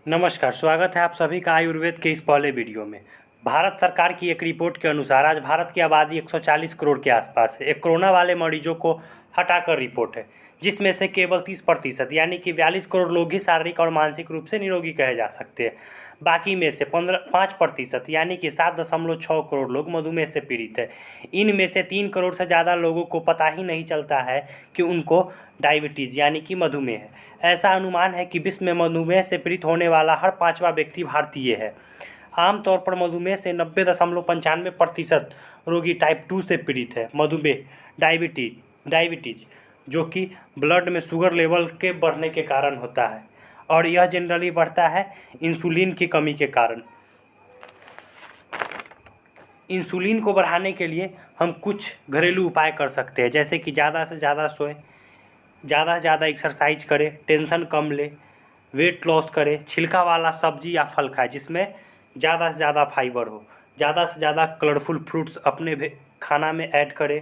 नमस्कार, स्वागत है आप सभी का आयुर्वेद के इस पहले वीडियो में। भारत सरकार की एक रिपोर्ट के अनुसार आज भारत की आबादी 140 करोड़ के आसपास है। एक कोरोना वाले मरीजों को हटाकर रिपोर्ट है, जिसमें से केवल 30% यानी कि 42 करोड़ लोग ही शारीरिक और मानसिक रूप से निरोगी कहे जा सकते हैं। बाकी में से 5% यानी कि 7.6 करोड़ लोग मधुमेह से पीड़ित है। इनमें से 3 करोड़ से ज़्यादा लोगों को पता ही नहीं चलता है कि उनको डायबिटीज़ यानी कि मधुमेह है। ऐसा अनुमान है कि विश्व में मधुमेह से पीड़ित होने वाला हर 5वां व्यक्ति भारतीय है। आमतौर पर मधुमेह से 90.95% रोगी टाइप 2 से पीड़ित है। मधुमेह डायबिटीज जो कि ब्लड में शुगर लेवल के बढ़ने के कारण होता है, और यह जनरली बढ़ता है इंसुलिन की कमी के कारण। इंसुलिन को बढ़ाने के लिए हम कुछ घरेलू उपाय कर सकते हैं, जैसे कि ज़्यादा से ज़्यादा सोएं, ज़्यादा से ज़्यादा एक्सरसाइज करें, टेंशन कम ले, वेट लॉस करें, छिलका वाला सब्जी या फल खाएं जिसमें ज़्यादा से ज़्यादा फाइबर हो, ज़्यादा से ज़्यादा कलरफुल फ्रूट्स अपने खाना में ऐड करें।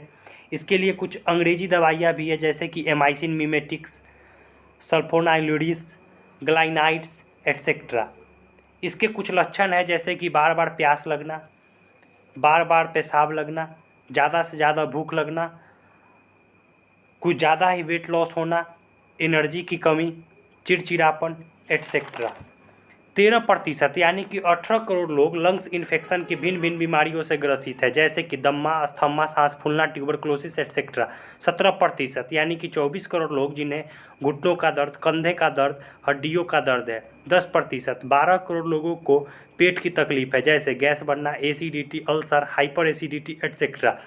इसके लिए कुछ अंग्रेजी दवाइयाँ भी है, जैसे कि एमाइसिन मिमेटिक्स, सल्फोनाइलिड्स, ग्लाइनाइड्स एट्सेट्रा। इसके कुछ लक्षण है, जैसे कि बार बार प्यास लगना, बार बार पेशाब लगना, ज़्यादा से ज़्यादा भूख लगना, कुछ ज़्यादा ही वेट लॉस होना, एनर्जी की कमी, चिड़चिड़ापन एट्सेट्रा। 13% यानी कि 18 करोड़ लोग लंग्स इन्फेक्शन की भिन्न भिन्न बीमारियों से ग्रसित है, जैसे कि दम्मा, अस्थमा, सांस फूलना, ट्यूबरक्लोसिस एट्सेट्रा। 17% यानी कि 24 करोड़ लोग जिन्हें घुटनों का दर्द, कंधे का दर्द, हड्डियों का दर्द है। 10% 12 करोड़ लोगों को पेट की तकलीफ है, जैसे गैस बनना, acidity, ulcer, hyper acidity etcetera.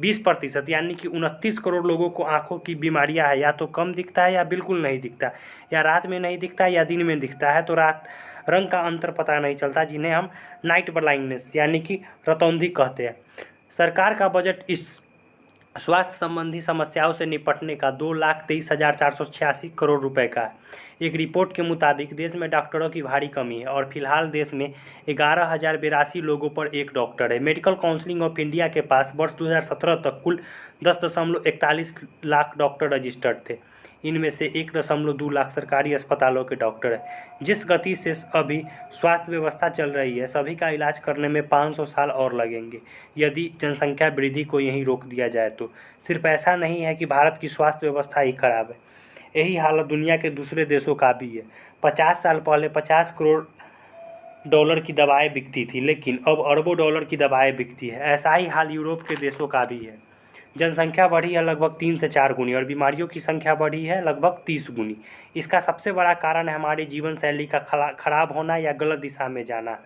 20% यानी कि 29 करोड़ लोगों को आंखों की बीमारियां है, या तो कम दिखता है या बिल्कुल नहीं दिखता, या रात में नहीं दिखता या दिन में दिखता है, तो रात रंग का अंतर पता नहीं चलता, जिन्हें हम नाइट ब्लाइंडनेस यानी कि रतौंधी कहते हैं। सरकार का बजट इस स्वास्थ्य संबंधी समस्याओं से निपटने का 2,23,486 करोड़ रुपए का है। एक रिपोर्ट के मुताबिक देश में डॉक्टरों की भारी कमी है, और फिलहाल देश में 11,082 लोगों पर एक डॉक्टर है। मेडिकल काउंसिल ऑफ इंडिया के पास वर्ष 2017 तक कुल 10.41 लाख डॉक्टर रजिस्टर्ड थे। इनमें से 1.2 लाख सरकारी अस्पतालों के डॉक्टर हैं। जिस गति से अभी स्वास्थ्य व्यवस्था चल रही है, सभी का इलाज करने में 500 साल और लगेंगे, यदि जनसंख्या वृद्धि को यहीं रोक दिया जाए तो। सिर्फ ऐसा नहीं है कि भारत की स्वास्थ्य व्यवस्था ही खराब है, यही हालत दुनिया के दूसरे देशों का भी है। 50 साल पहले 50 करोड़ डॉलर की दवाएं बिकती थी, लेकिन अब अरबों डॉलर की दवाएं बिकती है। ऐसा ही हाल यूरोप के देशों का भी है। जनसंख्या बढ़ी है लगभग 3 से 4 गुनी, और बीमारियों की संख्या बढ़ी है लगभग 30 गुनी। इसका सबसे बड़ा कारण है हमारी जीवन शैली का खराब होना या गलत दिशा में जाना।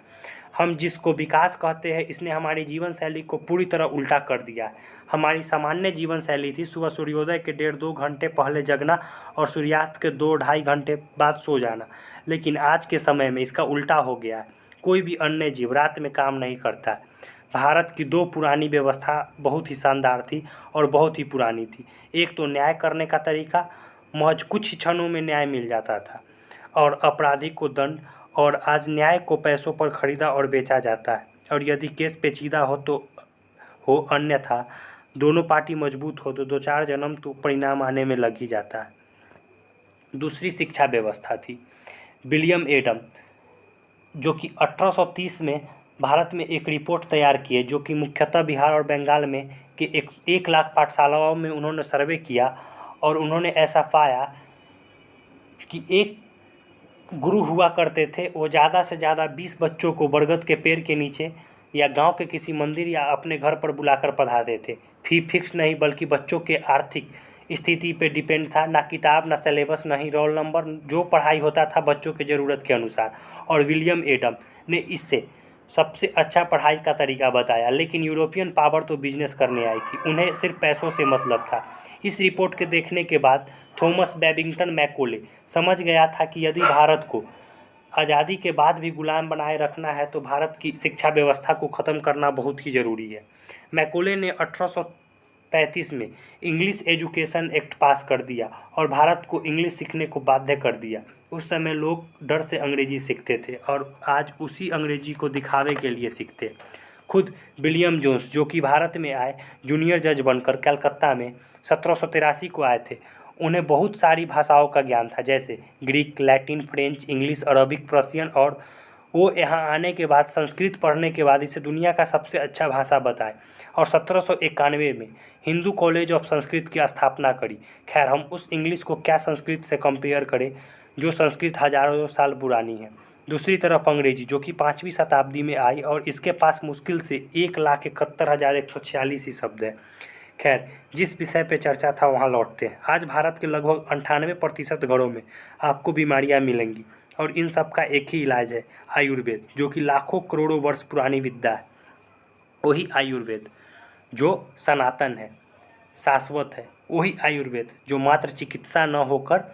हम जिसको विकास कहते हैं, इसने हमारी जीवन शैली को पूरी तरह उल्टा कर दिया है। हमारी सामान्य जीवन शैली थी सुबह सूर्योदय के 1.5-2 घंटे पहले जगना और सूर्यास्त के 2-2.5 घंटे बाद सो जाना, लेकिन आज के समय में इसका उल्टा हो गया है। कोई भी अन्य जीव रात में काम नहीं करता है। भारत की 2 पुरानी व्यवस्था बहुत ही शानदार थी और बहुत ही पुरानी थी। एक तो न्याय करने का तरीका, महज कुछ ही क्षणों में न्याय मिल जाता था, और अपराधी को दंड। और आज न्याय को पैसों पर खरीदा और बेचा जाता है, और यदि केस पेचीदा हो तो अन्यथा दोनों पार्टी मजबूत हो तो 2-4 जन्म तो परिणाम आने में लग ही जाता है। दूसरी शिक्षा व्यवस्था थी विलियम एडम, जो कि 1830 में भारत में एक रिपोर्ट तैयार की है, जो कि मुख्यतः बिहार और बंगाल में कि 1 लाख पाठशालाओं में उन्होंने सर्वे किया, और उन्होंने ऐसा पाया कि एक गुरु हुआ करते थे, वो ज़्यादा से ज़्यादा 20 बच्चों को बरगद के पेड़ के नीचे या गांव के किसी मंदिर या अपने घर पर बुलाकर पढ़ाते थे। फी फिक्स नहीं, बल्कि बच्चों के आर्थिक स्थिति पे डिपेंड था। ना किताब, ना सिलेबस, ना ही रोल नंबर, जो पढ़ाई होता था बच्चों के ज़रूरत के अनुसार। और विलियम एडम ने इससे सबसे अच्छा पढ़ाई का तरीका बताया। लेकिन यूरोपियन पावर तो बिजनेस करने आई थी, उन्हें सिर्फ पैसों से मतलब था। इस रिपोर्ट के देखने के बाद थॉमस बेबिंगटन मैकोले समझ गया था कि यदि भारत को आज़ादी के बाद भी गुलाम बनाए रखना है तो भारत की शिक्षा व्यवस्था को ख़त्म करना बहुत ही ज़रूरी है। मैकोले ने 1835 में इंग्लिश एजुकेशन एक्ट पास कर दिया और भारत को इंग्लिश सीखने को बाध्य कर दिया। उस समय लोग डर से अंग्रेजी सीखते थे, और आज उसी अंग्रेजी को दिखावे के लिए सीखते। खुद विलियम जोन्स, जो कि भारत में आए जूनियर जज बनकर कलकत्ता में 1783 को आए थे, उन्हें बहुत सारी भाषाओं का ज्ञान था, जैसे Greek, Latin, French, English, Arabic, Persian, और वो यहाँ आने के बाद संस्कृत पढ़ने के बाद इसे दुनिया का सबसे अच्छा भाषा बताए और 1791 में हिंदू कॉलेज ऑफ संस्कृत की स्थापना करी। खैर, हम उस इंग्लिश को क्या संस्कृत से कंपेयर करें जो संस्कृत हजारों साल पुरानी है। दूसरी तरफ अंग्रेजी, जो कि 5वीं शताब्दी में आई और इसके पास मुश्किल से 1,71,146 ही शब्द है। खैर, जिस विषय पे चर्चा था वहाँ लौटते हैं। आज भारत के लगभग 98% घरों में आपको बीमारियाँ मिलेंगी और इन सब का एक ही इलाज है, आयुर्वेद, जो कि लाखों करोड़ों वर्ष पुरानी विद्या है। वही आयुर्वेद जो सनातन है, शाश्वत है। वही आयुर्वेद जो मात्र चिकित्सा न होकर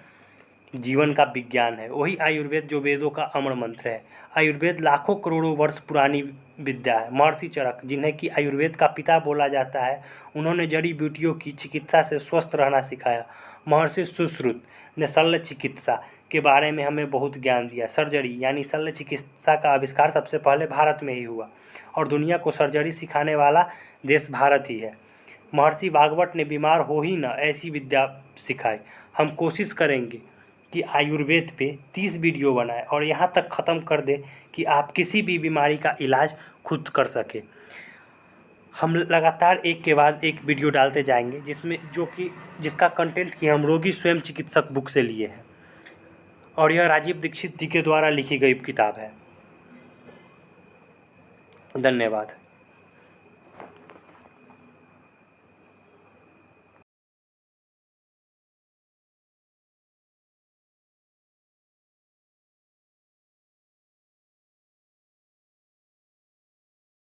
जीवन का विज्ञान है। वही आयुर्वेद जो वेदों का अमर मंत्र है। आयुर्वेद लाखों करोड़ों वर्ष पुरानी विद्या है। महर्षि चरक, जिन्हें कि आयुर्वेद का पिता बोला जाता है, उन्होंने जड़ी बूटियों की चिकित्सा से स्वस्थ रहना सिखाया। महर्षि सुश्रुत ने शल्य चिकित्सा के बारे में हमें बहुत ज्ञान दिया। सर्जरी यानी शल्य चिकित्सा का आविष्कार सबसे पहले भारत में ही हुआ और दुनिया को सर्जरी सिखाने वाला देश भारत ही है। महर्षि भागवत ने बीमार हो ही ना ऐसी विद्या सिखाई। हम कोशिश करेंगे कि आयुर्वेद पे 30 वीडियो बनाए और यहाँ तक ख़त्म कर दे कि आप किसी भी बीमारी का इलाज खुद कर सके। हम लगातार एक के बाद एक वीडियो डालते जाएंगे जिसका कंटेंट कि हम रोगी स्वयं चिकित्सक बुक से लिए हैं और यह राजीव दीक्षित जी के द्वारा लिखी गई किताब है। धन्यवाद।